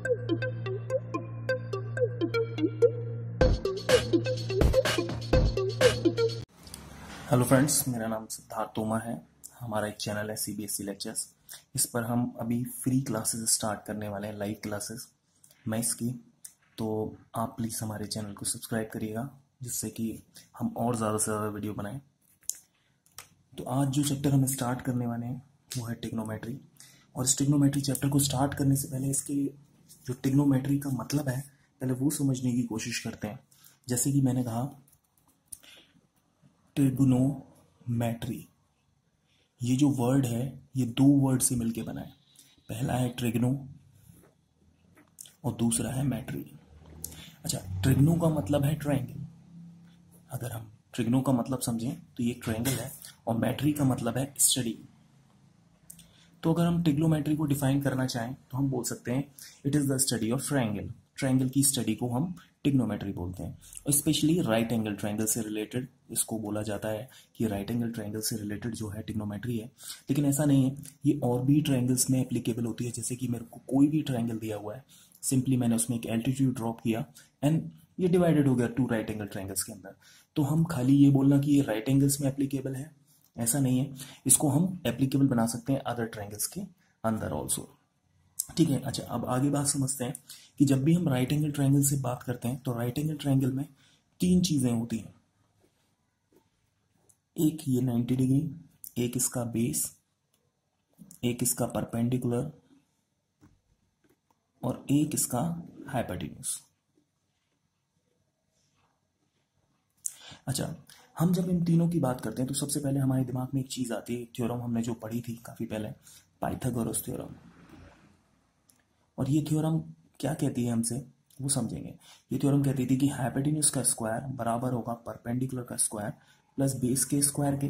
Hello friends, मेरा नाम सिद्धार्थ तोमर है। हमारा एक चैनल है सीबीएसई लेक्चर्स। इस पर हम अभी फ्री क्लासेस स्टार्ट करने वाले हैं, लाइव क्लासेस मैथ्स की। तो आप प्लीज़ हमारे चैनल को सब्सक्राइब करिएगा, जिससे कि हम और ज़्यादा से ज़्यादा वीडियो बनाएं। तो आज जो चैप्टर हम स्टार्ट करने वाले हैं वो है ट्रिग्नोमेट्री। और इस ट्रिग्नोमेट्री चैप्टर को स्टार्ट करने से पहले इसके जो ट्रिग्नोमेट्री का मतलब है पहले वो समझने की कोशिश करते हैं। जैसे कि मैंने कहा, ट्रिग्नोमेट्री ये जो वर्ड है ये दो वर्ड से मिलके बना है। पहला है ट्रिग्नो और दूसरा है मैट्री। अच्छा, ट्रिग्नो का मतलब है ट्रायंगल। अगर हम ट्रिग्नो का मतलब समझें तो ये ट्रायंगल है, और मैट्री का मतलब है स्टडी। तो अगर हम ट्रिग्नोमेट्री को डिफाइन करना चाहें तो हम बोल सकते हैं it is the study of triangle. Triangle की स्टडी को हम ट्रिग्नोमेट्री बोलते हैं। और स्पेशली राइट एंगल ट्रायंगल से रिलेटेड इसको बोला जाता है कि राइट एंगल ट्रायंगल से रिलेटेड जो है ट्रिग्नोमेट्री है। लेकिन ऐसा नहीं है, ये और भी ट्रायंगल्स में एप्लीकेबल होती है। जैसे कि मेरे को कोई भी ट्रायंगल दिया हुआ है, सिंपली मैंने उसमें एक एल्टीट्यूड ड्रॉप किया एंड ये डिवाइडेड हो गया टू राइट एंगल ट्रायंगल्स के अंदर। तो हम खाली ये बोलना कि ये राइट एंगल्स में एप्लीकेबल है ऐसा नहीं है, इसको हम एप्लीकेबल बना सकते हैं अदर ट्रायंगल्स के अंदर ऑल्सो। ठीक है। अच्छा, अब आगे बात समझते हैं कि जब भी हम राइट एंगल ट्रायंगल से बात करते हैं तो राइट एंगल ट्रायंगल में तीन चीजें होती हैं। एक ये 90 डिग्री, एक इसका बेस, एक इसका परपेंडिकुलर और एक इसका हाइपोटेन्यूज। अच्छा, हम जब इन तीनों की बात करते हैं तो सबसे पहले हमारे दिमाग में एक चीज आती है, थ्योरम हमने जो पढ़ी थी काफी पहले, पाइथागोरस थ्योरम। और ये थ्योरम क्या कहती है हमसे वो समझेंगे। ये थ्योरम कहती थी कि हाइपोटेन्यूज का स्क्वायर बराबर होगा परपेंडिकुलर का स्क्वायर प्लस बेस के स्क्वायर के।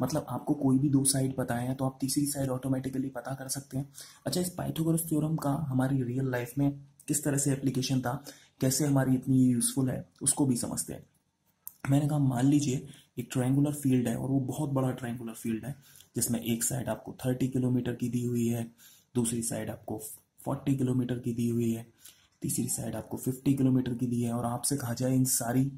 मतलब आपको कोई भी दो साइड पता है तो आप तीसरी साइड ऑटोमेटिकली पता कर सकते हैं। अच्छा, इस पाइथागोरस थ्योरम का हमारी रियल लाइफ में किस तरह से एप्लीकेशन था, कैसे हमारी इतनी यूजफुल है, उसको भी समझते हैं। मैंने कहा, मान लीजिए एक ट्रायंगुलर फील्ड है और वो बहुत बड़ा ट्रायंगुलर फील्ड है, जिसमें एक साइड आपको 30 किलोमीटर की दी हुई है, दूसरी साइड आपको 40 किलोमीटर की दी हुई है, तीसरी साइड आपको 50 किलोमीटर की दी है। और आपसे कहा जाए इन सारी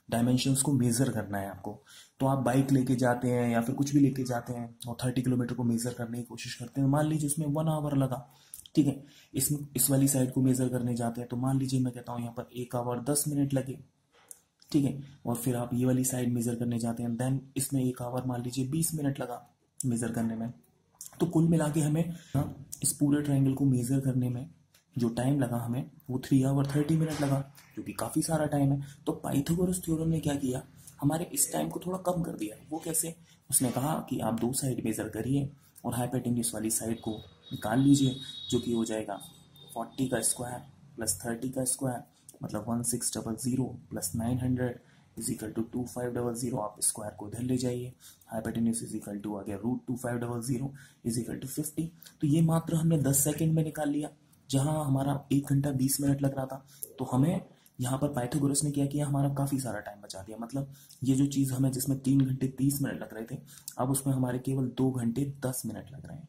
डायमेंशंस को मेजर करना है आपको, तो आप बाइक लेके जाते हैं या फिर कुछ भी लेके जाते हैं और 30 किलोमीटर को मेजर करने की कोशिश करते हैं। मान लीजिए उसमें 1 आवर लगा, ठीक है। इस वाली साइड को मेजर करने जाते हैं तो मान लीजिए मैं कहता हूँ यहाँ पर 1 आवर 10 मिनट लगे, ठीक है। और फिर आप ये वाली साइड मेजर करने जाते हैं, देन इसमें 1 आवर मान लीजिए 20 मिनट लगा मेजर करने में। तो कुल मिला के हमें इस पूरे ट्रायंगल को मेजर करने में जो टाइम लगा हमें वो 3 आवर 30 मिनट लगा, जो कि काफ़ी सारा टाइम है। तो पाइथागोरस थ्योरम ने क्या किया, हमारे इस टाइम को थोड़ा कम कर दिया। वो कैसे? उसने कहा कि आप दो साइड मेजर करिए और हाइपोटेन्यूज वाली साइड को निकाल लीजिए, जो कि हो जाएगा 40 का स्क्वायर प्लस 30 का स्क्वायर, मतलब 1600 प्लस 900 इज इक्वल टू 2500। आप स्क्वायर को इधर ले जाइए, हाइपोटेन्यूज इज इक्वल टू आ गया √2500 इज इक्वल टू 50। तो ये मात्र हमने 10 सेकेंड में निकाल लिया, जहां हमारा 1 घंटा 20 मिनट लग रहा था। तो हमें यहाँ पर पाइथागोरस ने क्या किया, हमारा काफ़ी सारा टाइम बचा दिया। मतलब ये जो चीज़ हमें जिसमें 3 घंटे 30 मिनट लग रहे थे, अब उसमें हमारे केवल 2 घंटे 10 मिनट लग रहे हैं,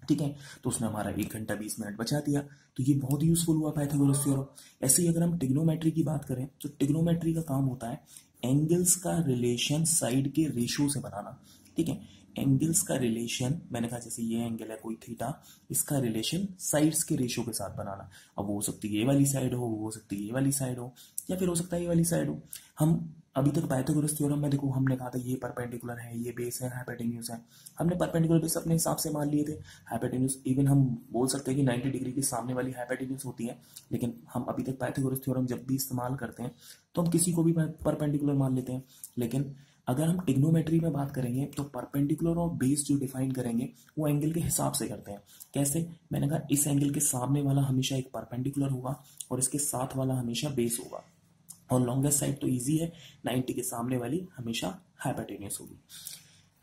ठीक है। तो उसने हमारा 1 घंटा 20 मिनट बचा दिया। तो ये बहुत यूजफुल हुआ पाइथागोरस थ्योरम। ऐसे ही अगर हम ट्रिग्नोमेट्री की बात करें तो ट्रिग्नोमेट्री का काम होता है एंगल्स का रिलेशन साइड के रेशो से बनाना, ठीक है। एंगल्स का रिलेशन, मैंने कहा जैसे ये एंगल है कोई थीटा, इसका रिलेशन साइड्स के रेशो के साथ बनाना। अब वो हो सकती है ये वाली साइड हो, वो हो सकती है ये वाली साइड हो, या फिर हो सकता है ये वाली साइड हो। हम अभी तक पाइथागोरस थ्योरम में देखो हमने कहा था ये परपेंडिकुलर है, ये बेस है, हाइपोटेन्यूज है। हमने परपेंडिकुलर बेस अपने हिसाब से मान लिए थे। हाइपोटेन्यूज इवन हम बोल सकते हैं कि 90 डिग्री के सामने वाली हाइपोटेन्यूज होती है, लेकिन हम अभी तक पाइथागोरस थ्योरम जब भी इस्तेमाल करते हैं तो हम किसी को भी परपेंडिकुलर मान लेते हैं। लेकिन अगर हम ट्रिग्नोमेट्री में बात करेंगे तो परपेंडिकुलर और बेस जो डिफाइन करेंगे वो एंगल के हिसाब से करते हैं। कैसे? मैंने कहा इस एंगल के सामने वाला हमेशा एक परपेंडिकुलर होगा और इसके साथ वाला हमेशा बेस होगा। और लॉन्गेस्ट साइड तो इजी है, 90 के सामने वाली हमेशा हाइपोटेन्यूज होगी।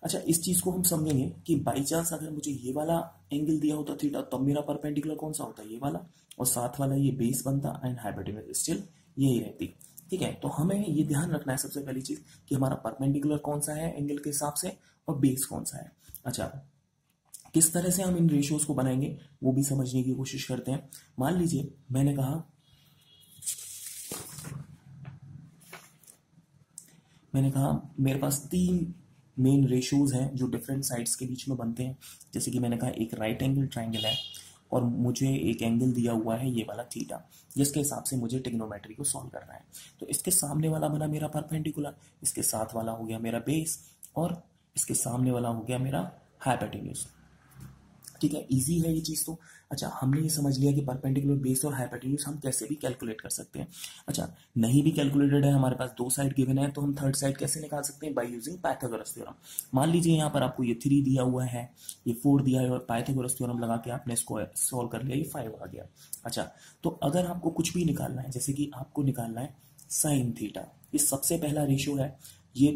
अच्छा, इस चीज को हम समझेंगे कि बाई चांस अगर मुझे ये वाला एंगल दिया होता थीटा, तब मेरा परपेंडिकुलर कौन सा होता, ये वाला, और साथ वाला ये बेस बनता एंड हाइपोटेन्यूज स्टिल यही रहती, ठीक है। तो हमें ये ध्यान रखना है सबसे पहली चीज कि हमारा परपेंडिकुलर कौन सा है एंगल के हिसाब से और बेस कौन सा है। अच्छा, किस तरह से हम इन रेशियोज को बनाएंगे वो भी समझने की कोशिश करते हैं। मान लीजिए मैंने कहा मेरे पास तीन मेन रेशियोज हैं जो डिफरेंट साइड्स के बीच में बनते हैं। जैसे कि मैंने कहा एक राइट एंगल ट्राइंगल है और मुझे एक एंगल दिया हुआ है ये वाला थीटा, जिसके हिसाब से मुझे ट्रिग्नोमेट्री को सॉल्व करना है। तो इसके सामने वाला बना मेरा परपेंडिकुलर, इसके साथ वाला हो गया मेरा बेस, और इसके सामने वाला हो गया मेरा हाइपोटेन्यूज। ठीक है, इजी है ये चीज़ तो। अच्छा, हमने ये समझ लिया कि परपेंडिकुलर, बेस और हाइपोटेन्यूज हम कैसे भी कैलकुलेट कर सकते हैं। अच्छा, नहीं भी कैलकुलेटेड है, हमारे पास दो साइड गिवन है, तो हम थर्ड साइड कैसे निकाल सकते हैं? By using Pythagoras theorem. मान लीजिए यहाँ पर आपको ये 3 दिया हुआ है, ये 4 दिया है, और पाइथागोरस थ्योरम लगा के आपने इसको सॉल्व कर लिया, ये 5 आ गया। अच्छा, तो अगर आपको कुछ भी निकालना है, जैसे कि आपको निकालना है साइन थीटा, ये सबसे पहला रेशियो है, ये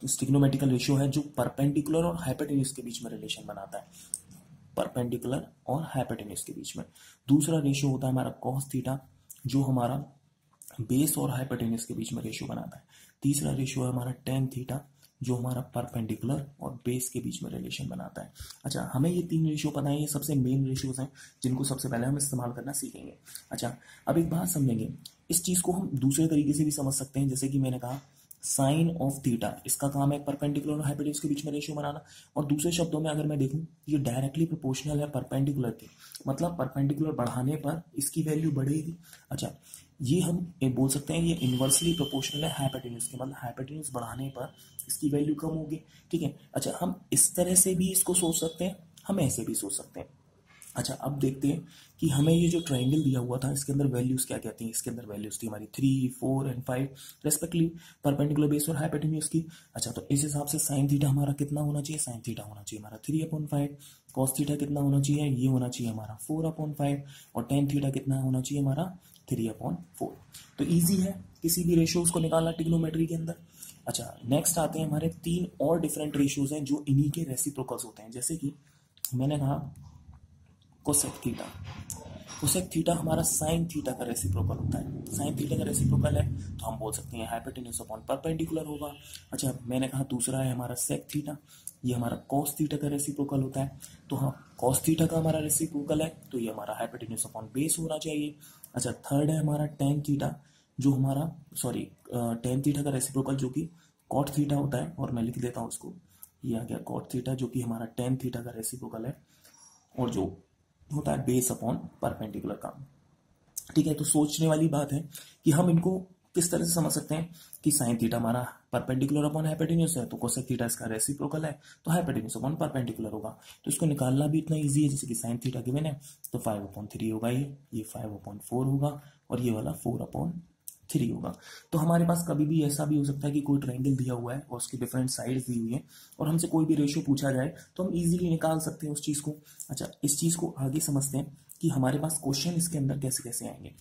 ट्रिग्नोमेट्रिकल रेशियो है जो परपेंडिकुलर और हाइपोटेन्यूज के बीच में रिलेशन बनाता है, परपेंडिकुलर और हाइपोटेन्यूज के बीच में। दूसरा रेशियो होता है हमारा कॉस थीटा, जो हमारा बेस और हाइपोटेन्यूज के बीच में रेशियो बनाता है। तीसरा रेशियो है हमारा टेन थीटा, जो हमारा परपेंडिकुलर और बेस के बीच में रिलेशन बनाता है। अच्छा, हमें ये तीन रेशियो पता है, ये सबसे मेन रेशियोज हैं जिनको सबसे पहले हम इस्तेमाल करना सीखेंगे। अच्छा, अब एक बात समझेंगे, इस चीज़ को हम दूसरे तरीके से भी समझ सकते हैं। जैसे कि मैंने कहा साइन ऑफ थीटा, इसका काम है परपेंडिकुलर और हाइपोटेन्यूज के बीच में रेशियो बनाना। और दूसरे शब्दों में अगर मैं देखूं, ये डायरेक्टली प्रोपोर्शनल है परपेंडिकुलर के, मतलब परपेंडिकुलर बढ़ाने पर इसकी वैल्यू बढ़ेगी। अच्छा, ये हम बोल सकते हैं ये इन्वर्सली प्रोपोर्शनल है हाइपोटेन्यूज के, मतलब हाइपोटेन्यूज बढ़ाने पर इसकी वैल्यू कम होगी। ठीक है, अच्छा, हम इस तरह से भी इसको सोच सकते हैं, हम ऐसे भी सोच सकते हैं। अच्छा, अब देखते हैं कि हमें ये जो ट्रायंगल दिया हुआ था, इसके अंदर वैल्यूज क्या कहती हैं। इसके अंदर वैल्यूज थी हमारी 3, 4 एंड 5 रेस्पेक्टिवली, परपेंडिकुलर, बेस और हाइपोटेन्यूज की। अच्छा, तो इस हिसाब से साइन थीटा हमारा कितना होना चाहिए? साइन थीटा होना चाहिए हमारा 3/5। कॉस थीटा कितना होना चाहिए? ये होना चाहिए हमारा 4/5। और टेन थीटा कितना होना चाहिए हमारा? 3/4। तो ईजी है किसी भी रेशियोज को निकालना ट्रिग्नोमेट्री के अंदर। अच्छा, नेक्स्ट आते हैं हमारे तीन और डिफरेंट रेशियोज हैं जो इन्हीं के रेसिप्रोकल्स होते हैं। जैसे कि मैंने कहा कोसेक थीटा, कोसेक थीटा हमारा साइन थीटा का रेसिप्रोकल होता है। साइन थीटा का रेसिप्रोकल है तो हम बोल सकते हैं हाइपोटेन्यूज अपॉन परपेंडिकुलर होगा। अच्छा, मैंने कहा दूसरा है हमारा सेक थीटा, ये हमारा कॉस थीटा का रेसिप्रोकल होता है। तो हाँ, कॉस थीटा का हमारा रेसिप्रोकल है तो ये हमारा हाइपोटेन्यूज अपॉन बेस होना चाहिए। अच्छा, थर्ड है हमारा टेन थीटा, जो हमारा टेन थीटा का रेसिप्रोकल जो कि कॉट थीटा होता है, और मैं लिख देता हूँ उसको, ये आ गया कॉट थीटा, जो कि हमारा टेन थीटा का रेसिप्रोकल है, और जो होता है बेस अपॉन परपेंडिकुलर का। ठीक है, तो सोचने वाली बात है कि हम इनको किस तरह से समझ सकते हैं कि साइन थीटा हमारा परपेंडिकुलर अपॉन हाइपोटेन्यूज है, तो कोसेक थीटा इसका रेसिप्रोकल है, तो हाइपोटेन्यूज अपॉन परपेंडिकुलर होगा। तो इसको निकालना भी इतना इजी है, जैसे कि साइन थीटा गिवन है तो 5/3 होगा, ये 5/4 होगा, और ये वाला 4/3 होगा। तो हमारे पास कभी भी ऐसा भी हो सकता है कि कोई ट्रायंगल दिया हुआ है और उसकी डिफरेंट साइड्स दी हुई है, और हमसे कोई भी रेशियो पूछा जाए तो हम इजीली निकाल सकते हैं उस चीज़ को। अच्छा, इस चीज़ को आगे समझते हैं कि हमारे पास क्वेश्चन इसके अंदर कैसे कैसे आएंगे।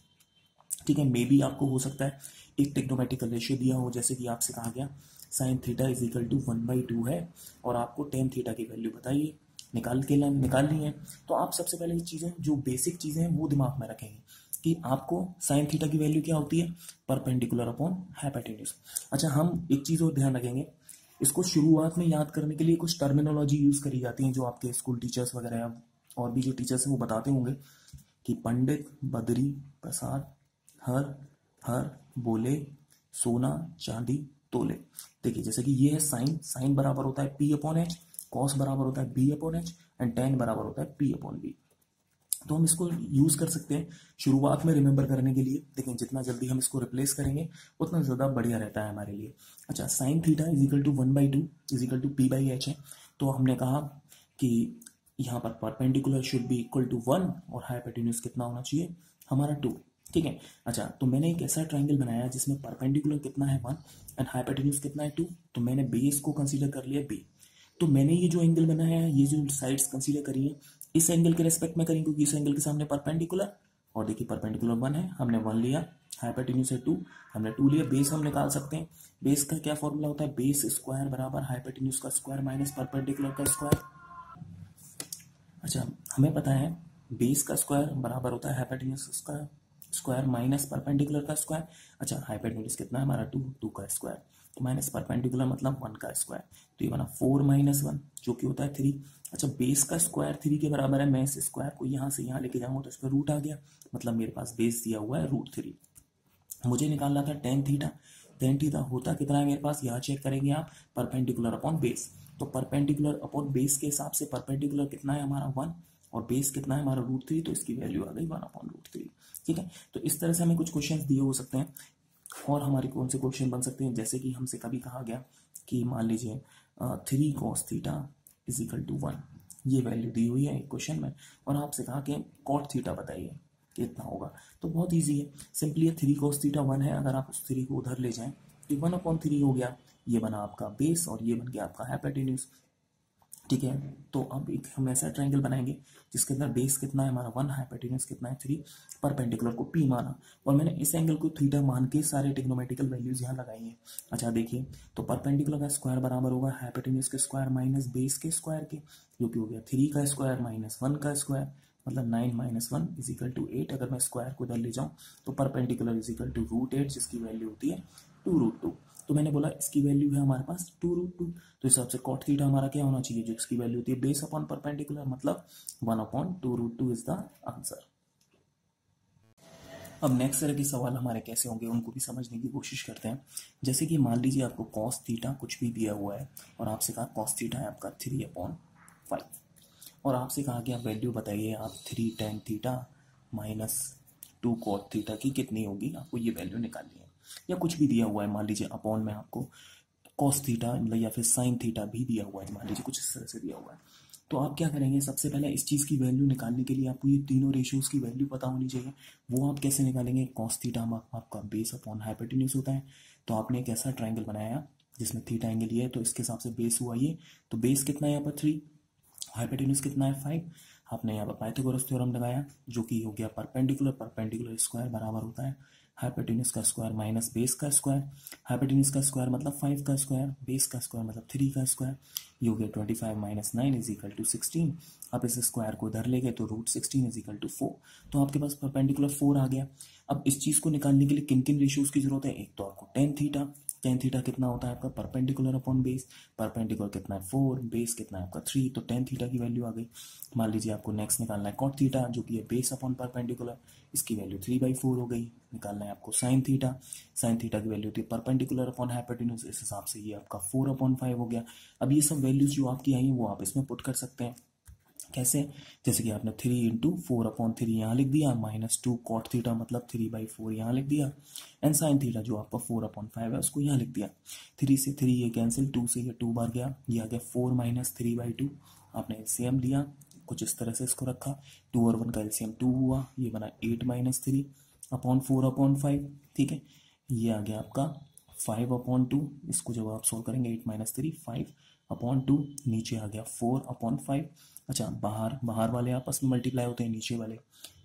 ठीक है, मे बी आपको हो सकता है एक ट्रिग्नोमेट्रिकल रेशियो दिया हो, जैसे कि आपसे कहा गया sine theta is equal to 1/2 है, और आपको टेन थीटा की वैल्यू बताइए, निकालनी है। तो आप सबसे पहले ये चीज़ें, जो बेसिक चीज़ें हैं वो दिमाग में रखेंगे कि आपको साइन थीटा की वैल्यू क्या होती है? Perpendicular upon hypotenuse. अच्छा, हम एक चीज़ और ध्यान रखेंगे, इसको शुरुआत में याद करने के लिए कुछ टर्मिनोलॉजी यूज़ करी जाती है, जो आपके स्कूल टीचर्स वगैरह और भी जो टीचर्स हैं वो बताते होंगे कि पंडित बद्री प्रसाद हर हर बोले सोना चांदी तोले। देखिए, जैसे कि ये है साइन, साइन बराबर होता है P/H, कॉस बराबर होता है B/H, एंड टेन बराबर होता है P/V। तो हम इसको यूज कर सकते हैं शुरुआत में रिमेंबर करने के लिए, लेकिन जितना जल्दी हम इसको रिप्लेस करेंगे उतना ज़्यादा बढ़िया रहता है हमारे लिए। अच्छा, sine theta is equal to 1/2 is equal to P/H है, तो हमने कहा कि यहाँ पर perpendicular should be equal to 1 और हाइपोटेन्यूज कितना होना चाहिए हमारा 2। ठीक है, अच्छा, तो मैंने एक ऐसा ट्राइंगल बनाया जिसमें परपेंडिकुलर कितना है 1 एंड हाइपोटेन्यूज कितना है 2, तो मैंने बेस को कंसीडर कर लिया B। तो मैंने ये जो एंगल बनाया है, ये जो साइड्स कंसीडर करी है, इस एंगल के रेस्पेक्ट में करेंगे क्योंकि इस एंगल के सामने परपेंडिकुलर, और देखिए परपेंडिकुलर 1 है, हमने 1 लिया, हाइपोटेन्यूज है 2, हमने 2 लिया। बेस हम निकाल सकते हैं, बेस का क्या फॉर्मूला होता है? बेस स्क्वायर बराबर हाइपोटेन्यूज का स्क्वायर माइनस परपेंडिकुलर का स्क्वायर। अच्छा, हमें पता है बेस का स्क्वायर बराबर होता है हाइपोटेन्यूज का स्क्वायर माइनस परपेंडिकुलर का स्क्वायर। अच्छा, हाइपोटेन्यूज कितना है हमारा 2 का स्क्वायर, तो माइनस परपेंडिकुलर मतलब 1 का स्क्वायर, तो ये बना 4 - 1 जो कि होता है 3। अच्छा, बेस का स्क्वायर 3 के बराबर है, मैं इस स्क्वायर को यहाँ से यहाँ लेके जाऊँगा तो इस पर रूट आ गया, मतलब मेरे पास बेस दिया हुआ है √3। मुझे निकालना था टेन थीटा। टेन थीटा होता कितना है मेरे पास, यहाँ चेक करेंगे आप, परपेंडिकुलर अपॉन बेस। तो परपेंडिकुलर अपॉन बेस के हिसाब से परपेंडिकुलर कितना है हमारा 1, और बेस कितना है हमारा √3, तो इसकी वैल्यू आ गई 1/√3। ठीक है, तो इस तरह से हमें कुछ क्वेश्चन दिए हो सकते हैं। और हमारे कौन से क्वेश्चन बन सकते हैं, जैसे कि हमसे कभी कहा गया कि मान लीजिए 3 cos θ = 1, ये वैल्यू दी हुई है एक क्वेश्चन में, और आपसे कहा कि cot θ बताइए कितना होगा। तो बहुत ईजी है, सिंपली 3 cos θ 1 है, अगर आप उस 3 को उधर ले जाएं तो 1/3 हो गया, ये बना आपका बेस और ये बन गया आपका हाइपोटेन्यूज। ठीक है, तो अब एक हम ऐसा ट्रायंगल बनाएंगे जिसके अंदर बेस कितना है हमारा 1, हाइपोटेन्यूज कितना है 3, परपेंडिकुलर को P माना, और मैंने इस एंगल को थीटा मान के सारे ट्रिग्नोमेट्रिकल वैल्यूज यहाँ लगाई हैं। अच्छा देखिए, तो परपेंडिकुलर का स्क्वायर बराबर होगा हाइपोटेन्यूज के स्क्वायर माइनस बेस के स्क्वायर के, जो कि हो गया 3 का स्क्वायर माइनस 1 का स्क्वायर, मतलब 9 - 1 = 8। अगर मैं स्क्वायर को इधर ले जाऊँ तो परपेंडिकुलर = √8, जिसकी वैल्यू होती है 2√2। तो मैंने बोला इसकी वैल्यू है हमारे पास 2√2, तो इस हिसाब से cot थीटा हमारा क्या होना चाहिए, जो इसकी वैल्यू होती है बेस अपॉन परपेंडिकुलर, मतलब 1/2√2 इज द आंसर। अब नेक्स्ट तरह के सवाल हमारे कैसे होंगे उनको भी समझने की कोशिश करते हैं। जैसे कि मान लीजिए आपको cos थीटा कुछ भी दिया हुआ है, और आपसे कहा cos थीटा है आपका 3/5, और आपसे कहा कि आप वैल्यू बताइए, आप 3 tan theta minus 2 cot theta की कितनी होगी, आपको ये वैल्यू निकालनी है। या कुछ भी दिया हुआ है, मान लीजिए अपॉन में आपको cos थीटा मतलब या फिर sin थीटा भी दिया हुआ है, मान लीजिए कुछ इस तरह से दिया हुआ है। तो आप क्या करेंगे, सबसे पहले इस चीज़ की वैल्यू निकालने के लिए आपको ये तीनों रेशियोज की वैल्यू पता होनी चाहिए। वो आप कैसे निकालेंगे, cos थीटा आपका बेस अपॉन हाइपोटेन्यूज होता है। तो आपने एक ऐसा ट्राइंगल बनाया जिसमें थीटा एंगल ये है, तो इसके हिसाब से बेस हुआ ये, तो बेस कितना है यहाँ पर 3, हाइपोटेन्यूज कितना है 5। आपने यहाँ पर पाइथागोरस थ्योरम लगाया, जो कि हो गया परपेंडिकुलर, परपेंडिकुलर स्क्वायर बराबर होता है हाइपोटेन्यूज का स्क्वायर माइनस बेस का स्क्वायर। हाइपोटेन्यूज का स्क्वायर मतलब 5 का स्क्वायर, बेस का स्क्वायर मतलब 3 का स्क्वायर, ये हो गया 25 - 9 = 16। आप इस स्क्वायर को इधर ले गए तो √16 = 4, तो आपके पास परपेंडिकुलर 4 आ गया। अब इस चीज़ को निकालने के लिए किन किन रेशियोज की जरूरत है, एक तो आपको टेन थीटा, टेन थीटा कितना होता है आपका परपेंडिकुलर अपॉन बेस, परपेंडिकुलर कितना है 4, बेस कितना है आपका 3, तो टेन थीटा की वैल्यू आ गई। मान लीजिए आपको नेक्स्ट निकालना है cot थीटा, जो कि है बेस अपॉन परपेंडिकुलर, इसकी वैल्यू 3/4 हो गई। निकालना है आपको sin थीटा, sin थीटा की वैल्यू थी परपेंडिकुलर अपॉन हाइपोटेन्यूज, इस हिसाब से ये आपका 4/5 हो गया। अब ये सब वैल्यूज जो आपकी आई हैं वो आप इसमें पुट कर सकते हैं। कैसे, जैसे कि आपने 3 × 4/3 यहाँ लिख दिया, -2 cot थीटा मतलब 3/4 यहाँ लिख दिया, एंड sin थीटा जो आपका 4/5 है उसको यहाँ लिख दिया। 3 से 3 ये कैंसिल, 2 से ये 2 बार गया, ये आ गया 4 - 3/2। आपने एलसीएम लिया, कुछ इस तरह से इसको रखा, 2 और 1 का एलसीएम 2 हुआ, ये बना 8 - 3/4/5। ठीक है, ये आ गया आपका 5/2, इसको जब आप सोल्व करेंगे 8 - 3 5/2, नीचे आ गया 4/5। अच्छा, बाहर बाहर वाले आपस में मल्टीप्लाई होते हैं, नीचे वाले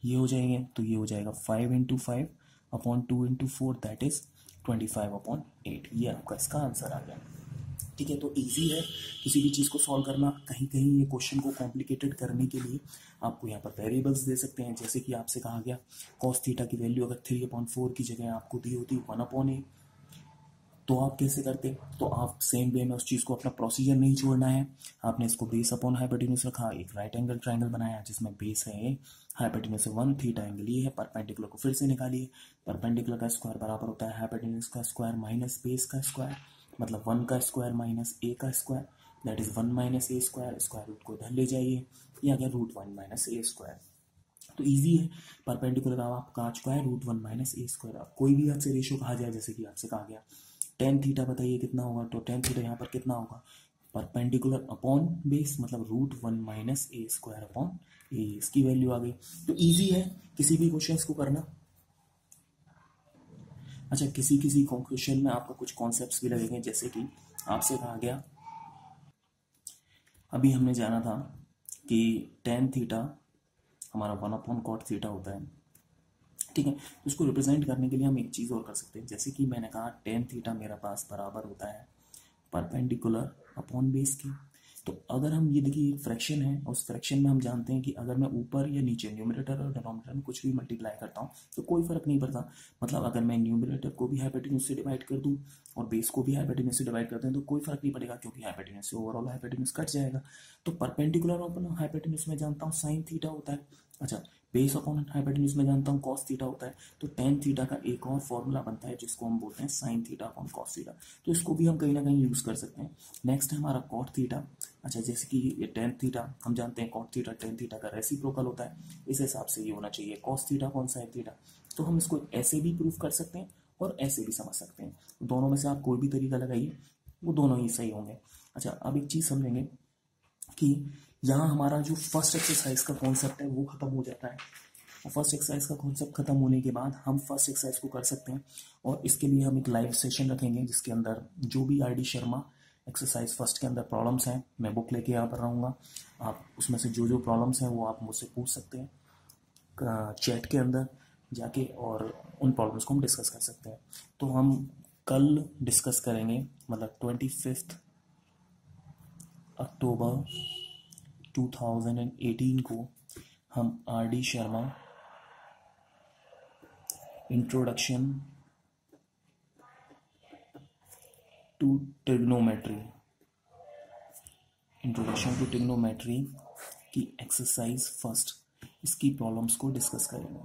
ये हो जाएंगे, तो ये हो जाएगा 5 × 5/2 × 4, दैट इज 25/8। ये आपका इसका आंसर आ गया। ठीक है, तो इजी है किसी भी चीज़ को सॉल्व करना। कहीं कहीं ये क्वेश्चन को कॉम्प्लिकेटेड करने के लिए आपको यहाँ पर वेरिएबल्स दे सकते हैं, जैसे कि आपसे कहा गया cos थीटा की वैल्यू अगर 3/4 की जगह आपको दी होती 1/8, तो आप कैसे करते, तो आप सेम वे में उस चीज़ को अपना प्रोसीजर नहीं छोड़ना है। आपने इसको बेस अपॉन हाइपोटेन्यूज रखा, एक राइट एंगल ट्राइंगल बनाया जिसमें बेस है हाइपोटेन्यूज से 1, थीटा एंगल ये है, परपेंडिकुलर को फिर से निकालिए। परपेंडिकुलर का स्क्वायर बराबर होता है हाइपोटेन्यूज का स्क्वायर माइनस बेस का स्क्वायर, मतलब 1 का स्क्वायर माइनस ए का square, that is 1 - a square. Square root को इधर ले जाइए, ये आ गया √1 - a स्क्वायर। तो इजी है, परपेंडिकुलर आपका आ चुका है √1 - a स्क्वायर। अब कोई भी आपसे रेशियो कहा जाए, जैसे कि आपसे कहा गया टेन थीटा बताइए कितना होगा, तो टेन थीटा यहाँ पर कितना होगा, परपेंडिकुलर अपॉन बेस मतलब √1 - a स्क्वायर अपॉन a, इसकी वैल्यू आ गई। तो इजी है किसी भी क्वेश्चन को करना। अच्छा, किसी किसी क्वेश्चन में आपको कुछ कॉन्सेप्ट्स भी लगेंगे, जैसे कि आपसे कहा गया, अभी हमने जाना था कि टेन थीटा हमारा 1/cot थीटा होता है। ठीक है, तो उसको रिप्रेजेंट करने के लिए हम एक चीज़ और कर सकते हैं, जैसे कि मैंने कहा टेन थीटा मेरा पास बराबर होता है परपेंडिकुलर अपॉन बेस की। तो अगर हम ये देखिए एक फ्रैक्शन है, उस फ्रैक्शन में हम जानते हैं कि अगर मैं ऊपर या नीचे न्यूमरेटर और डिनोमिनेटर में कुछ भी मल्टीप्लाई करता हूँ तो कोई फर्क नहीं पड़ता। मतलब अगर मैं न्यूमरेटर को भी हाइपोटेन्यूज से डिवाइड कर दूँ और बेस को भी हाइपोटेन्यूज से डिवाइड कर दें तो कोई फर्क नहीं पड़ेगा, क्योंकि हाइपोटेन्यूज से ओवरऑल हाइपोटेन्यूज कट जाएगा। तो परपेंडिकुलर अपॉन हाइपोटेन्यूज में जानता हूँ साइन थीटा होता है। अच्छा, बेस अपॉन हाइपोटेन्यूज में जानता हूँ कॉस थीटा होता है। तो टेन थीटा का एक और फॉर्मूला बनता है जिसको हम बोलते हैं sine theta upon cos theta. तो इसको भी हम कहीं ना कहीं यूज़ कर सकते हैं। नेक्स्ट है हमारा कॉट थीटा। अच्छा, जैसे कि ये टेन थीटा हम जानते हैं कॉट थीटा टेन थीटा का रेसिप्रोकल होता है, इस हिसाब से ये होना चाहिए cos theta upon sine theta. तो हम इसको ऐसे भी प्रूफ कर सकते हैं और ऐसे भी समझ सकते हैं। दोनों में से आप कोई भी तरीका लगाइए, वो दोनों ही सही होंगे। अच्छा, अब एक चीज़ समझेंगे कि यहाँ हमारा जो फर्स्ट एक्सरसाइज का कॉन्सेप्ट है वो खत्म हो जाता है। और फर्स्ट एक्सरसाइज का कॉन्सेप्ट खत्म होने के बाद हम फर्स्ट एक्सरसाइज को कर सकते हैं, और इसके लिए हम एक लाइव सेशन रखेंगे जिसके अंदर जो भी are D Sharma exercise first के अंदर प्रॉब्लम्स हैं, मैं बुक लेके यहाँ पर रहूँगा। आप उसमें से जो जो प्रॉब्लम्स हैं वो आप मुझसे पूछ सकते हैं चैट के अंदर जाके, और उन प्रॉब्लम्स को हम डिस्कस कर सकते हैं। तो हम कल डिस्कस करेंगे, मतलब 25 अक्टूबर 2018 को हम R D Sharma introduction to trigonometry की एक्सरसाइज फर्स्ट, इसकी प्रॉब्लम्स को डिस्कस करेंगे।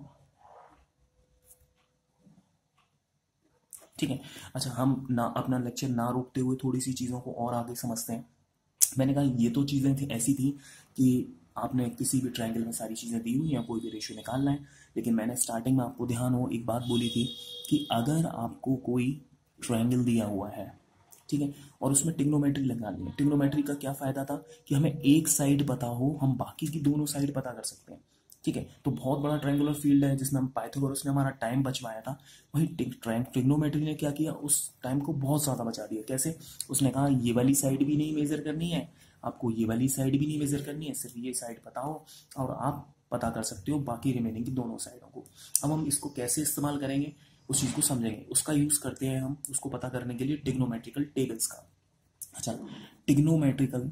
ठीक है। अच्छा, हम ना अपना लेक्चर ना रोकते हुए थोड़ी सी चीज़ों को और आगे समझते हैं। मैंने कहा ये तो चीज़ें थी ऐसी थी कि आपने किसी भी ट्रायंगल में सारी चीज़ें दी हुई या कोई भी रेशियो निकालना है, लेकिन मैंने स्टार्टिंग में आपको ध्यान हो एक बात बोली थी कि अगर आपको कोई ट्रायंगल दिया हुआ है, ठीक है, और उसमें ट्रिग्नोमेट्री लगानी है, ट्रिग्नोमेट्री का क्या फ़ायदा था कि हमें एक साइड पता हो, हम बाकी की दोनों साइड पता कर सकते हैं। ठीक है, तो बहुत बड़ा ट्रायंगुलर फील्ड है जिसमें हम पाइथागोरस ने हमारा टाइम बचवाया था, वही ट्रिग्नोमेट्री ने क्या किया, उस टाइम को बहुत ज़्यादा बचा दिया। कैसे? उसने कहा ये वाली साइड भी नहीं मेजर करनी है आपको, ये वाली साइड भी नहीं मेजर करनी है, सिर्फ ये साइड पता हो और आप पता कर सकते हो बाकी रिमेनिंग की दोनों साइडों को। अब हम इसको कैसे इस्तेमाल करेंगे उस चीज़ को समझेंगे। उसका यूज़ करते हैं हम उसको पता करने के लिए ट्रिग्नोमेट्रिकल टेबल्स का। अच्छा, ट्रिग्नोमेट्रिकल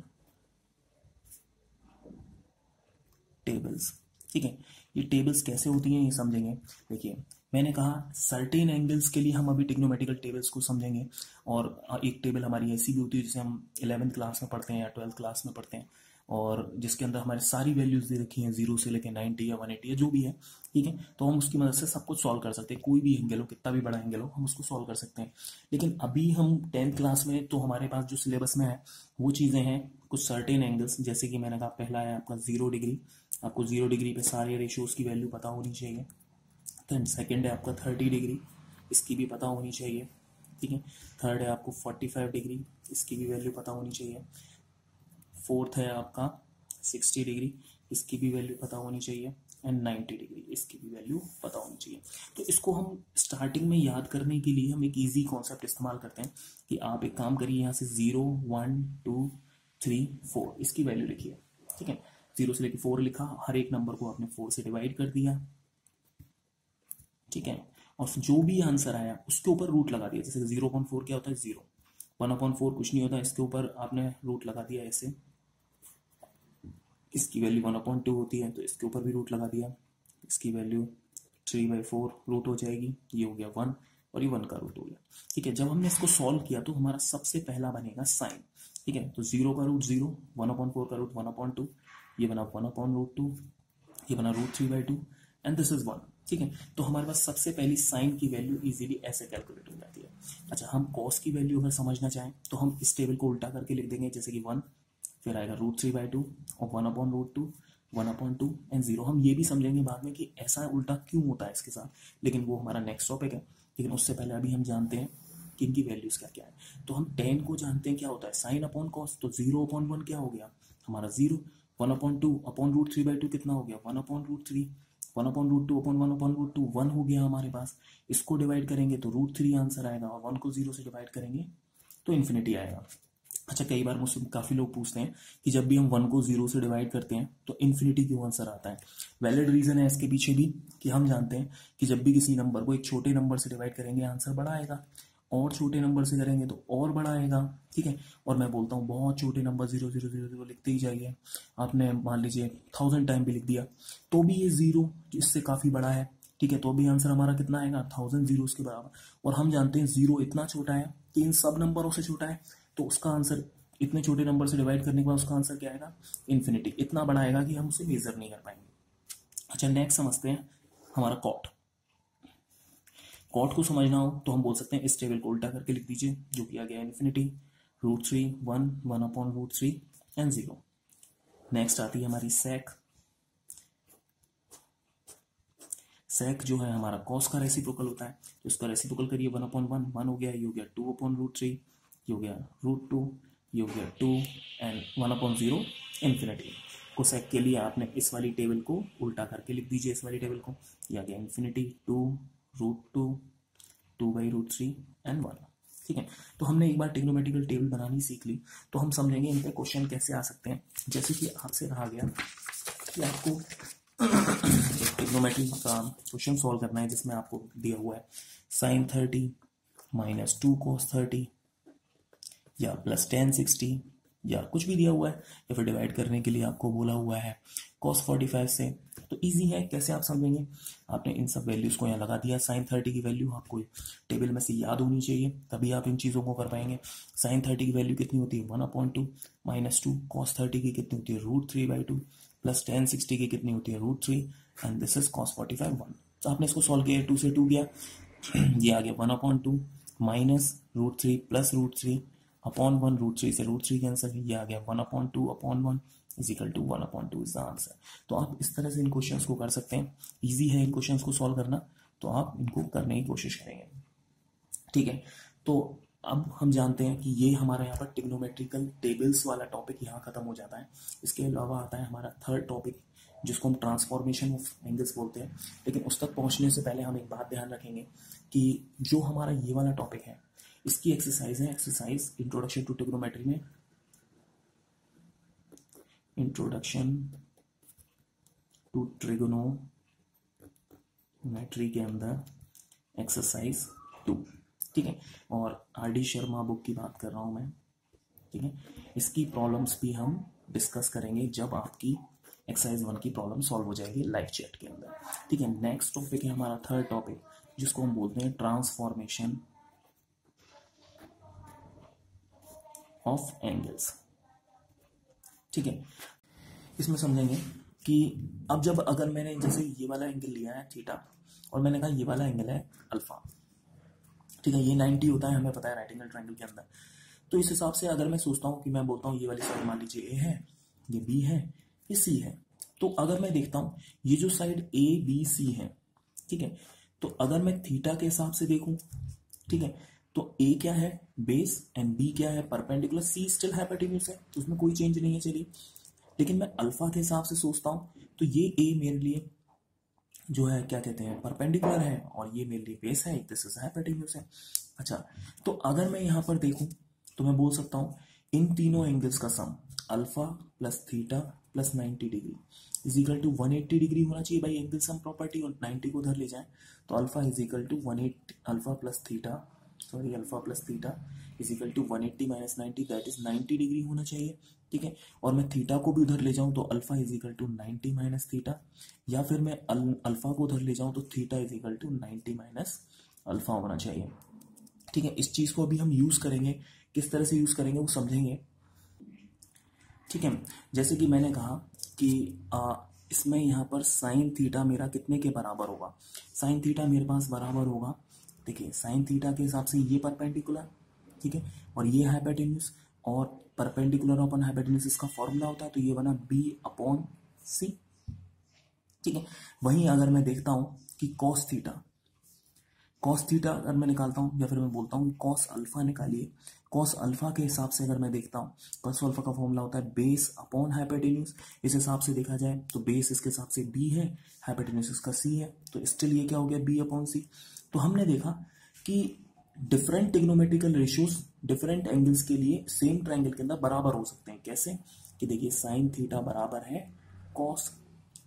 टेबल्स, ठीक है, ये टेबल्स कैसे होती हैं ये समझेंगे। देखिए, मैंने कहा सर्टेन एंगल्स के लिए हम अभी ट्रिग्नोमेट्रिकल टेबल्स को समझेंगे, और एक टेबल हमारी ऐसी भी होती है जिसे हम 11th क्लास में पढ़ते हैं या 12th क्लास में पढ़ते हैं, और जिसके अंदर हमारी सारी वैल्यूज दे रखी हैं 0 से लेकर 90 या 180 या जो भी है। ठीक है, तो हम उसकी मदद से सब कुछ सॉल्व कर सकते हैं, कोई भी एंगल हो, कितना भी बड़ा एंगल हो, हम उसको सॉल्व कर सकते हैं। लेकिन अभी हम 10th क्लास में, तो हमारे पास जो सिलेबस में है वो चीज़ें हैं कुछ सर्टेन एंगल्स, जैसे कि मैंने कहा पहला है आपका 0 डिग्री, आपको 0 डिग्री पे सारे रेशियोज की वैल्यू पता होनी चाहिए। देन सेकंड है आपका 30 डिग्री, इसकी भी पता होनी चाहिए। ठीक है, थर्ड है आपको 45 डिग्री, इसकी भी वैल्यू पता होनी चाहिए। फोर्थ है आपका 60 डिग्री, इसकी भी वैल्यू पता होनी चाहिए। एंड 90 डिग्री, इसकी भी वैल्यू पता होनी चाहिए। तो इसको हम स्टार्टिंग में याद करने के लिए हम एक इजी कॉन्सेप्ट इस्तेमाल करते हैं कि आप एक काम करिए, यहाँ से 0 1 2 3 4 इसकी वैल्यू लिखिए। ठीक है, 0 से लेकर 4 लिखा, हर एक नंबर को आपने 4 से डिवाइड कर दिया। ठीक है, और जो भी आंसर आया उसके ऊपर रूट लगा दिया। जैसे 0.4 क्या होता है 0, 1/4 कुछ नहीं होता, इसके ऊपर आपने रूट लगा दिया ऐसे। इसकी वैल्यू 1/2 होती है तो इसके ऊपर भी रूट लगा दिया, इसकी वैल्यू 3/4 रूट हो जाएगी, ये हो गया 1 और ये 1 का रूट हो गया। ठीक है, जब हमने इसको सॉल्व किया तो हमारा सबसे पहला बनेगा साइन। ठीक है, तो 0 का रूट 0, 1/4 का रूट 1/2, ये बना 1/√2, ये बना √3/2 एंड दिस इज 1। ठीक है, तो हमारे पास सबसे पहली साइन की वैल्यू इजीली ऐसे कैलकुलेट हो जाती है। अच्छा, हम कॉस की वैल्यू अगर समझना चाहें तो हम इस टेबल को उल्टा करके लिख देंगे, जैसे कि 1, फिर आएगा √3/2 और 1/√2, 1/2 एंड 0। हम ये भी समझेंगे बाद में कि ऐसा उल्टा क्यों होता है इसके साथ, लेकिन वो हमारा नेक्स्ट टॉपिक है। लेकिन उससे पहले अभी हम जानते हैं कि इनकी वैल्यूज क्या क्या है। तो हम 10 को जानते हैं क्या होता है साइन अपॉन कॉस, तो 0/1 क्या हो गया हमारा 0, 1/2 अपॉन √3/2 कितना हो गया 1/√3, 1/√2 अपॉन 1/√2 1 हो गया हमारे पास। इसको डिवाइड करेंगे तो √3 आंसर आएगा, और 1 को 0 से डिवाइड करेंगे तो इन्फिनिटी आएगा। अच्छा, कई बार मुझसे काफ़ी लोग पूछते हैं कि जब भी हम 1 को 0 से डिवाइड करते हैं तो इन्फिनिटी क्यों आंसर आता है। वैलिड रीज़न है इसके पीछे भी कि हम जानते हैं कि जब भी किसी नंबर को एक छोटे नंबर से डिवाइड करेंगे आंसर बड़ा आएगा, और छोटे नंबर से करेंगे तो और बड़ा आएगा, ठीक है। और मैं बोलता हूँ बहुत छोटे नंबर 0 0 0 0 लिखते ही जाइए। आपने मान लीजिए 1000 टाइम भी लिख दिया तो भी ये जीरो इससे काफ़ी बड़ा है, ठीक है। तो भी आंसर हमारा कितना आएगा, 1000 जीरो के बराबर। और हम जानते हैं जीरो इतना छोटा है कि इन सब नंबरों से छोटा है, तो उसका आंसर इतने छोटे नंबर से डिवाइड करने के बाद उसका आंसर क्या आएगा, इन्फिनिटी। इतना बड़ा आएगा कि हम उसे मेजर नहीं कर पाएंगे। अच्छा, नेक्स्ट समझते हैं हमारा कॉट। कॉट को समझना हो तो हम बोल सकते हैं इस टेबल को उल्टा करके लिख दीजिए, जो कि आ गया इन्फिनिटी, √3, 1, 1/√3 एंड 0। नेक्स्ट आती है हमारी सेक। सेक जो है हमारा कॉस का रेसिप्रोकल होता है, तो इसका रेसिप्रोकल करिए 1/1, 1 हो गया, ये हो गया 2/√3, ये हो गया √2, ये हो गया 2 एंड 1/0 इन्फिनिटी। कोसेक के लिए आपने इस वाली टेबल को उल्टा करके लिख दीजिए, इस वाली टेबल को, ये आ गया इन्फिनिटी 2 √2 2/√3 एंड 1, ठीक है। तो हमने एक बार ट्रिग्नोमेट्रिकल टेबल बनानी सीख ली, तो हम समझेंगे इन पे क्वेश्चन कैसे आ सकते हैं। जैसे कि आपसे कहा गया कि आपको ट्रिग्नोमेट्री का क्वेश्चन सॉल्व करना है, जिसमें आपको दिया हुआ है sin 30 - 2 cos 30 या +10 60 या कुछ भी दिया हुआ है, या फिर डिवाइड करने के लिए आपको बोला हुआ है cos 45 से। तो इजी है, कैसे आप समझेंगे, आपने इन सब वैल्यूज को यहाँ लगा दिया। sin 30 की वैल्यू आपको टेबल में से याद होनी चाहिए, तभी आप इन चीज़ों को कर पाएंगे। sin 30 की वैल्यू कितनी होती है, 1/2 - 2, cos 30 की कितनी होती है, √3/2, +10 60 की कितनी होती है, √3, एंड दिस इज cos 45 1। तो आपने इसको सॉल्व किया, 2 से 2 गया, ये आ गया 1/2 -√3 +√3 अपॉन 1, √3 से √3 कैंसिल, ये आ गया 1/2/1 is equal to 1/2 is the answer. तो आप इस तरह से इन क्वेश्चंस को कर सकते हैं। इजी है इन क्वेश्चंस को सॉल्व करना, तो आप इनको करने की कोशिश करेंगे, ठीक है। तो अब हम जानते हैं कि ये हमारा यहाँ पर ट्रिग्नोमेट्रिकल टेबल्स वाला टॉपिक यहाँ खत्म हो जाता है। इसके अलावा आता है हमारा थर्ड टॉपिक, जिसको हम ट्रांसफॉर्मेशन ऑफ एंगल्स बोलते हैं। लेकिन उस तक पहुँचने से पहले हम एक बात ध्यान रखेंगे कि जो हमारा ये वाला टॉपिक है, इसकी एक्सरसाइज है, एक्सरसाइज इंट्रोडक्शन टू ट्रिग्नोमेट्री में, इंट्रोडक्शन टू ट्रिग्नोमेट्री के अंदर एक्सरसाइज 2, ठीक है। और RD शर्मा बुक की बात कर रहा हूं मैं, ठीक है। इसकी प्रॉब्लम्स भी हम डिस्कस करेंगे जब आपकी एक्सरसाइज 1 की प्रॉब्लम सॉल्व हो जाएगी लाइव चैट के अंदर, ठीक है। नेक्स्ट टॉपिक है हमारा थर्ड टॉपिक, जिसको हम बोलते हैं ट्रांसफॉर्मेशन ऑफ एंगल्स, ठीक है। इसमें समझेंगे कि अब जब अगर मैंने जैसे ये वाला एंगल लिया है थीटा, और मैंने कहा ये वाला एंगल है अल्फा, ठीक है, ये 90 होता है, हमें पता है राइट एंगल ट्रायंगल के अंदर। तो इस हिसाब से अगर मैं सोचता हूँ कि मैं बोलता हूँ ये वाली साइड मान लीजिए A है, ये B है, ये C है, तो अगर मैं देखता हूँ ये जो साइड ABC है, ठीक है, तो अगर मैं थीटा के हिसाब से देखूं, ठीक है, तो A क्या है, बेस, एंड B क्या है, परपेंडिकुलर, C स्टिल हाइपोटेन्यूज है, तो उसमें कोई चेंज नहीं है, चलिए। लेकिन मैं अल्फा के हिसाब से सोचता हूँ तो ये A मेरे लिए जो है क्या कहते हैं, परपेंडिकुलर है, और ये मेरे लिए बेस है, दिस इज हाइपोटेन्यूज है। अच्छा, तो अगर मैं यहाँ पर देखूं तो मैं बोल सकता हूँ इन तीनों एंगल्स का sum alpha plus theta plus 90 degree is equal to 180 degree होना चाहिए भाई, एंगल सम प्रॉपर्टी, और 90 को उधर ले जाएं तो alpha is equal to 180 alpha plus theta is equal to 180 - 90, that is 90 degree होना चाहिए, ठीक है। और मैं थीटा को भी उधर ले जाऊं तो alpha is equal to 90 minus theta, या फिर मैं अल्फा को उधर ले जाऊं तो theta is equal to 90 minus alpha होना चाहिए, ठीक है। इस चीज को अभी हम यूज करेंगे, किस तरह से यूज करेंगे वो समझेंगे, ठीक है। जैसे कि मैंने कहा कि इसमें यहाँ पर साइन थीटा मेरा कितने के बराबर होगा, साइन थीटा मेरे पास बराबर होगा, देखिए साइन थीटा के हिसाब से ये परपेंडिकुलर, ठीक है, और ये हाइपोटेन्यूज, और परपेंडिकुलर अपॉन हाइपोटेन्यूज इसका फॉर्मूला होता है, तो ये बना B/C, ठीक है। वहीं अगर मैं देखता हूँ कि कॉस थीटा अगर मैं निकालता हूँ, या फिर मैं बोलता हूँ कॉस अल्फा निकालिए, कॉस अल्फा के हिसाब से अगर मैं देखता हूँ, कॉस अल्फा का फॉर्मूला होता है बेस अपॉन हाइपोटेन्यूज। इस हिसाब से देखा जाए तो बेस इसके हिसाब से B है, हाइपोटेन्यूज इसका C है, तो स्टिल ये क्या हो गया, B/C। तो हमने देखा कि different trigonometrical ratios different angles के लिए सेम ट्रायंगल के अंदर बराबर हो सकते हैं। कैसे, कि देखिए साइन थीटा बराबर है कॉस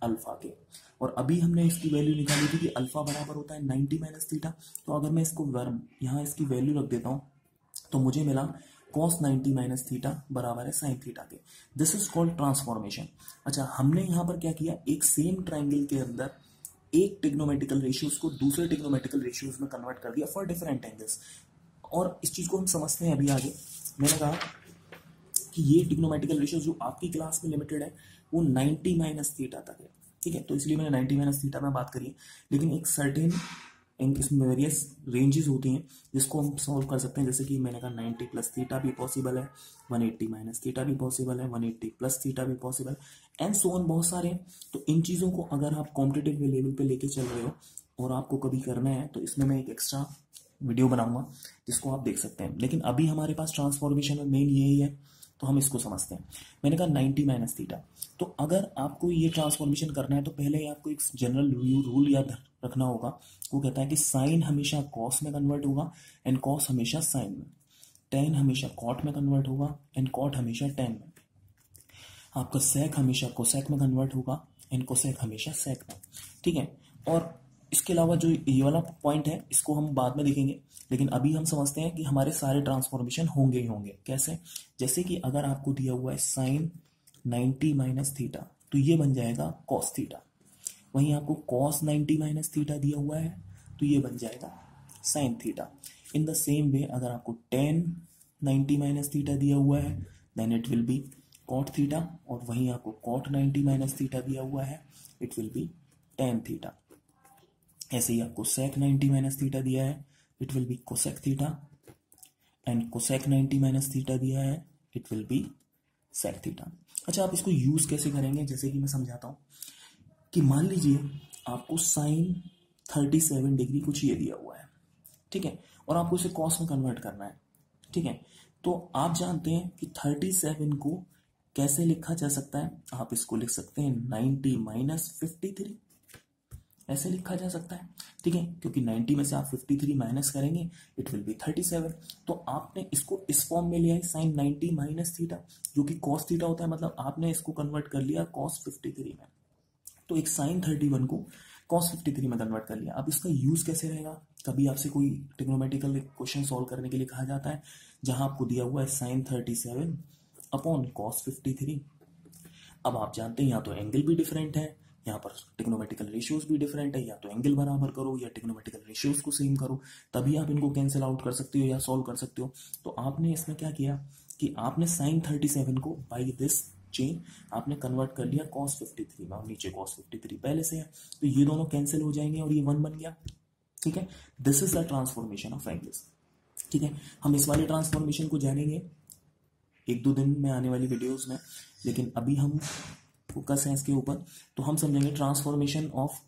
अल्फा के। और अभी हमने इसकी वैल्यू निकाली थी कि अल्फा बराबर होता है 90 माइनस थीटा। तो अगर मैं इसको यहाँ इसकी वैल्यू रख देता हूँ तो मुझे मिला cos 90 माइनस थीटा बराबर है साइन थीटा के। This is called transformation. अच्छा, हमने यहाँ पर क्या किया, एक सेम ट्राइंगल के अंदर एक ट्रिग्नोमेट्रिकल रेशियोज को दूसरे ट्रिग्नोमेट्रिकल रेशियोज में कन्वर्ट कर दिया फॉर डिफरेंट एंगल्स। और इस चीज को हम समझते हैं अभी आगे। मैंने कहा कि ये ट्रिग्नोमेट्रिकल रेशियो जो आपकी क्लास में लिमिटेड है वो 90 माइनस थीटा तक है, ठीक है। तो इसलिए मैंने 90 माइनस थीटा में बात करी है, लेकिन एक सर्टेन इसमें वेरियस रेंजेस होती हैं जिसको हम सॉल्व कर सकते हैं। जैसे कि मैंने कहा 90 प्लस थीटा भी पॉसिबल है, 180 माइनस थीटा भी पॉसिबल है, 180 प्लस थीटा भी पॉसिबल है, एंड सो ऑन, बहुत सारे हैं। तो इन चीज़ों को अगर आप कॉम्पिटेटिव लेवल पे लेके चल रहे हो और आपको कभी करना है तो इसमें मैं एक एक्स्ट्रा वीडियो बनाऊंगा जिसको आप देख सकते हैं। लेकिन अभी हमारे पास ट्रांसफॉर्मेशन में मेन यही है, तो हम इसको समझते हैं। मैंने कहा 90 माइनस थीटा। तो अगर आपको ये ट्रांसफॉर्मेशन करना है तो पहले आपको एक जनरल रूल याद रखना होगा। वो कहता है कि साइन हमेशा कॉस में कन्वर्ट होगा एंड कॉस हमेशा साइन में, टेन हमेशा कॉट में कन्वर्ट होगा एंड कॉट हमेशा टेन में, आपका सेक हमेशा कोसेक में कन्वर्ट होगा एंड कोसेक हमेशा सेक में, ठीक है। और इसके अलावा जो ये वाला पॉइंट है इसको हम बाद में देखेंगे, लेकिन अभी हम समझते हैं कि हमारे सारे ट्रांसफॉर्मेशन होंगे ही होंगे। कैसे? जैसे कि अगर आपको दिया हुआ है साइन 90 माइनस थीटा तो ये बन जाएगा कॉस थीटा। वहीं आपको कॉस 90 माइनस थीटा दिया हुआ है तो ये बन जाएगा sine theta. In the same way अगर आपको टेन 90 माइनस थीटा दिया हुआ है then it will be cot theta, और वहीं आपको कॉट 90 माइनस थीटा दिया हुआ है it will be tan theta. ऐसे ही आपको सेक 90 माइनस थीटा दिया है it will be cosec theta, and cosec 90 minus theta दिया है it will be sec theta. अच्छा, आप इसको यूज कैसे करेंगे, जैसे कि मैं समझाता हूं कि मान लीजिए आपको साइन 37 डिग्री कुछ ये दिया हुआ है, ठीक है, और आपको इसे कॉस में कन्वर्ट करना है, ठीक है। तो आप जानते हैं कि 37 को कैसे लिखा जा सकता है। आप इसको लिख सकते हैं 90 माइनस 53, ऐसे लिखा जा सकता है, ठीक है, क्योंकि 90 में से आप 53 माइनस करेंगे इट विल बी 37। तो आपने इसको इस फॉर्म में लिया है साइन 90 माइनस थीटा जो कि कॉस थीटा होता है, मतलब आपने इसको कन्वर्ट कर लिया कॉस 53 में। तो एक साइन 31 को कॉस 53 में कन्वर्ट कर लिया। अब इसका यूज कैसे रहेगा, कभी आपसे कोई ट्रिग्नोमेट्रिकल क्वेश्चन सॉल्व करने के लिए कहा जाता है जहां आपको दिया हुआ है साइन 37 अपॉन कॉस 53। अब आप जानते हैं या तो एंगल भी डिफरेंट है, यहाँ पर ट्रिग्नोमेट्रिकल रेशियोज भी डिफरेंट है, या तो एंगल बराबर करो या ट्रिग्नोमेट्रिकल रेशियोज को सेम करो, तभी आप इनको कैंसिल आउट कर सकते हो या सॉल्व कर सकते हो। तो आपने इसमें क्या किया कि आपने साइन 37 को बाई दिस चेन आपने कन्वर्ट कर लिया cos 53 में, और नीचे cos 53 पहले से है तो ये दोनों कैंसिल हो जाएंगे और ये 1 बन गया, ठीक है। This is the transformation of angles, ठीक है। हम इस वाले ट्रांसफॉर्मेशन को जानेंगे एक दो दिन में आने वाली वीडियोस में, लेकिन अभी हम फोकस है इसके ऊपर। तो हम समझेंगे ट्रांसफॉर्मेशन ऑफ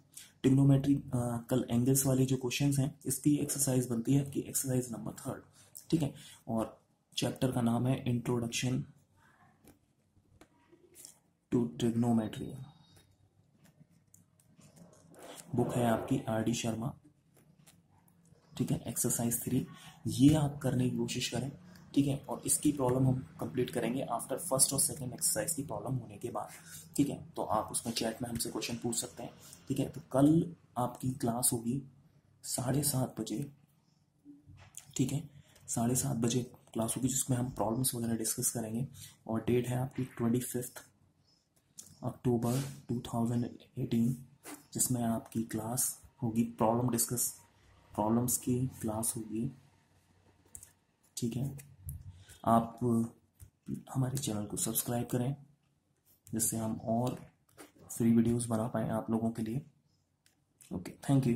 ट्रिग्नोमेट्रिकल एंगल्स वाले जो क्वेश्चंस हैं, इसकी एक्सरसाइज बनती है कि एक्सरसाइज नंबर 3, ठीक है। और चैप्टर का नाम है इंट्रोडक्शन टू ट्रिग्नोमेट्री। बुक है आपकी RD शर्मा, ठीक है। एक्सरसाइज 3 ये आप करने की कोशिश करें, ठीक है। और इसकी प्रॉब्लम हम कंप्लीट करेंगे आफ्टर फर्स्ट और सेकंड एक्सरसाइज की प्रॉब्लम होने के बाद, ठीक है। तो आप उसमें चैट में हमसे क्वेश्चन पूछ सकते हैं, ठीक है। तो कल आपकी क्लास होगी 7:30 बजे, ठीक है, 7:30 बजे क्लास होगी जिसमें हम प्रॉब्लम्स वगैरह डिस्कस करेंगे। और डेट है आपकी 25 अक्टूबर 2018, जिसमें आपकी क्लास होगी प्रॉब्लम्स की क्लास होगी, ठीक है। आप हमारे चैनल को सब्सक्राइब करें जिससे हम और फ्री वीडियोस बना पाएँ आप लोगों के लिए। Okay, thank you.